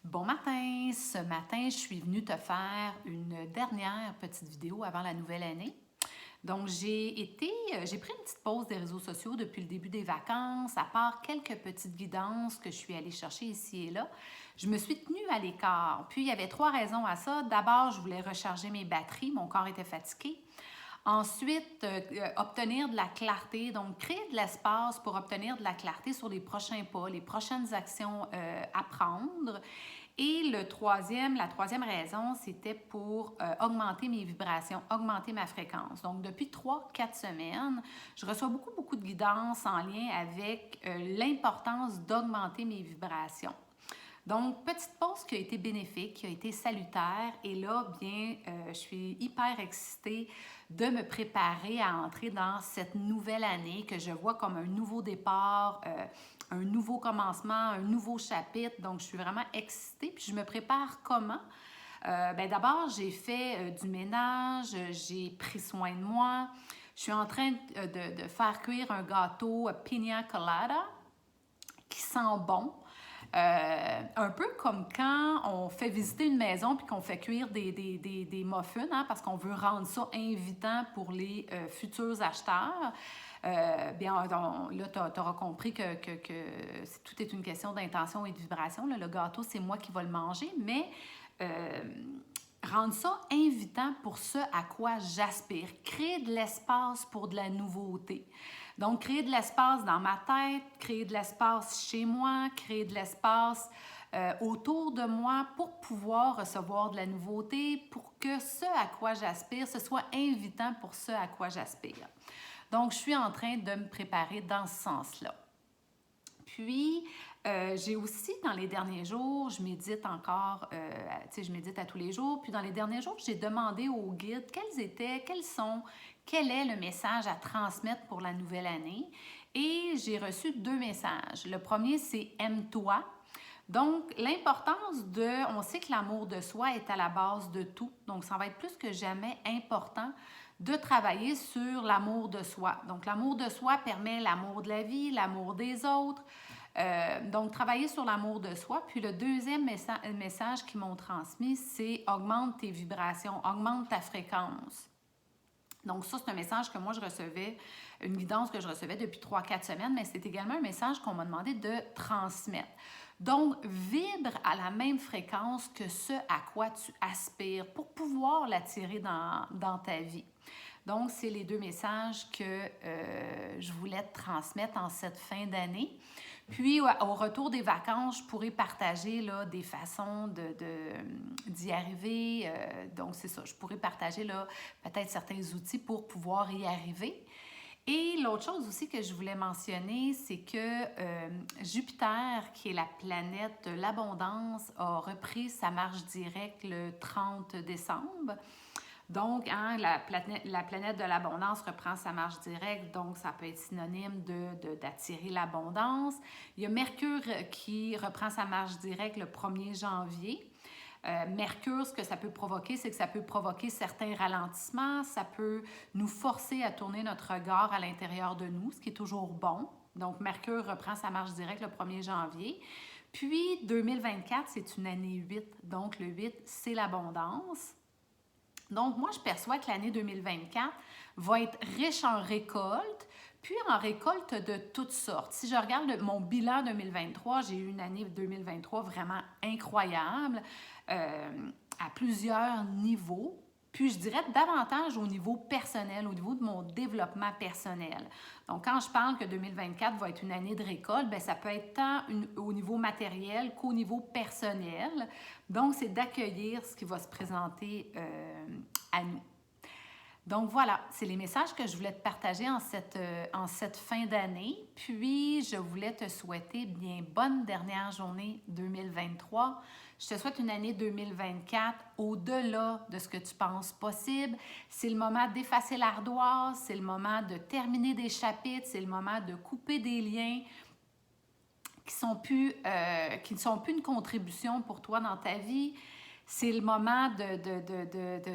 Bon matin! Ce matin, je suis venue te faire une dernière petite vidéo avant la nouvelle année. Donc, j'ai pris une petite pause des réseaux sociaux depuis le début des vacances, à part quelques petites guidances que je suis allée chercher ici et là. Je me suis tenue à l'écart. Puis, il y avait trois raisons à ça. D'abord, je voulais recharger mes batteries, mon corps était fatigué. Ensuite, obtenir de la clarté, donc créer de l'espace pour obtenir de la clarté sur les prochains pas, les prochaines actions à prendre. Et la troisième raison, c'était pour augmenter mes vibrations, augmenter ma fréquence. Donc, depuis 3, 4 semaines, je reçois beaucoup de guidance en lien avec l'importance d'augmenter mes vibrations. Donc, petite pause qui a été bénéfique, qui a été salutaire. Et là, bien, je suis hyper excitée de me préparer à entrer dans cette nouvelle année que je vois comme un nouveau départ, un nouveau commencement, un nouveau chapitre. Donc, je suis vraiment excitée. Puis, je me prépare comment? D'abord, j'ai fait du ménage, j'ai pris soin de moi. Je suis en train de faire cuire un gâteau pina colada qui sent bon. Un peu comme quand on fait visiter une maison puis qu'on fait cuire des muffins, hein, parce qu'on veut rendre ça invitant pour les futurs acheteurs. Bien, là, tu auras compris que tout est une question d'intention et de vibration. Là. Le gâteau, c'est moi qui vais le manger, mais rendre ça invitant pour ce à quoi j'aspire. Créer de l'espace pour de la nouveauté. Donc, créer de l'espace dans ma tête, créer de l'espace chez moi, créer de l'espace autour de moi pour pouvoir recevoir de la nouveauté, pour que ce à quoi j'aspire, ce soit invitant pour ce à quoi j'aspire. Donc, je suis en train de me préparer dans ce sens-là. Puis, j'ai aussi, dans les derniers jours, je médite encore, je médite à tous les jours. Puis, dans les derniers jours, j'ai demandé au guide quel est le message à transmettre pour la nouvelle année. Et j'ai reçu 2 messages. Le premier, c'est « Aime-toi ». Donc, on sait que l'amour de soi est à la base de tout. Donc, ça va être plus que jamais important de travailler sur l'amour de soi. Donc, l'amour de soi permet l'amour de la vie, l'amour des autres. Donc, travailler sur l'amour de soi. Puis, le deuxième message qu'ils m'ont transmis, c'est « Augmente tes vibrations, augmente ta fréquence ». Donc, ça, c'est un message que moi, je recevais, une guidance que je recevais depuis 3, 4 semaines, mais c'est également un message qu'on m'a demandé de transmettre. Donc, vibre à la même fréquence que ce à quoi tu aspires pour pouvoir l'attirer dans ta vie. Donc, c'est les 2 messages que je voulais te transmettre en cette fin d'année. Puis, au retour des vacances, je pourrais partager là, des façons d'y arriver. Donc, c'est ça, je pourrais partager là, peut-être certains outils pour pouvoir y arriver. Et l'autre chose aussi que je voulais mentionner, c'est que Jupiter, qui est la planète de l'abondance, a repris sa marche directe le 30 décembre. Donc, hein, la planète de l'abondance reprend sa marche directe, donc ça peut être synonyme d'attirer l'abondance. Il y a Mercure qui reprend sa marche directe le 1er janvier. Mercure, ce que ça peut provoquer, c'est que ça peut provoquer certains ralentissements, ça peut nous forcer à tourner notre regard à l'intérieur de nous, ce qui est toujours bon. Donc, Mercure reprend sa marche directe le 1er janvier. Puis, 2024, c'est une année 8, donc le 8, c'est l'abondance. Donc, moi, je perçois que l'année 2024 va être riche en récoltes, puis en récoltes de toutes sortes. Si je regarde mon bilan 2023, j'ai eu une année 2023 vraiment incroyable à plusieurs niveaux. Puis je dirais davantage au niveau personnel, au niveau de mon développement personnel. Donc, quand je parle que 2024 va être une année de récolte, bien, ça peut être tant au niveau matériel qu'au niveau personnel. Donc, c'est d'accueillir ce qui va se présenter à nous. Donc voilà, c'est les messages que je voulais te partager en cette fin d'année. Puis, je voulais te souhaiter bien bonne dernière journée 2023. Je te souhaite une année 2024 au-delà de ce que tu penses possible. C'est le moment d'effacer l'ardoise, c'est le moment de terminer des chapitres, c'est le moment de couper des liens qui ne sont plus une contribution pour toi dans ta vie. C'est le moment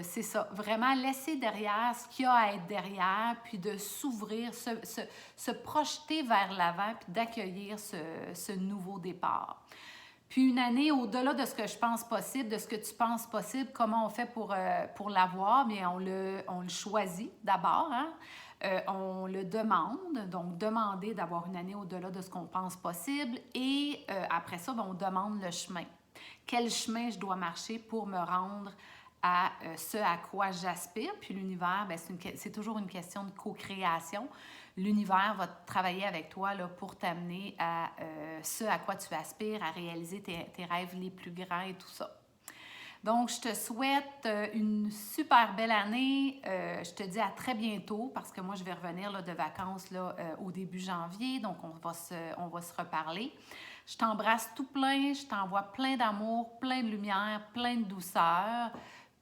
c'est ça, vraiment laisser derrière ce qu'il y a à être derrière, puis de s'ouvrir, se projeter vers l'avant, puis d'accueillir ce nouveau départ. Puis une année au-delà de ce que je pense possible, de ce que tu penses possible, comment on fait pour l'avoir? Bien, on le choisit d'abord, hein? On le demande, donc demander d'avoir une année au-delà de ce qu'on pense possible. Et après ça, bien, on demande le chemin. Quel chemin je dois marcher pour me rendre à ce à quoi j'aspire? Puis l'univers, bien, c'est toujours une question de co-création. L'univers va travailler avec toi là, pour t'amener à ce à quoi tu aspires, à réaliser tes rêves les plus grands et tout ça. Donc, je te souhaite une super belle année. Je te dis à très bientôt parce que moi, je vais revenir là, de vacances là, au début janvier. Donc, on va se reparler. Je t'embrasse tout plein. Je t'envoie plein d'amour, plein de lumière, plein de douceur.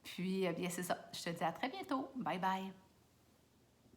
Puis, bien, c'est ça. Je te dis à très bientôt. Bye bye.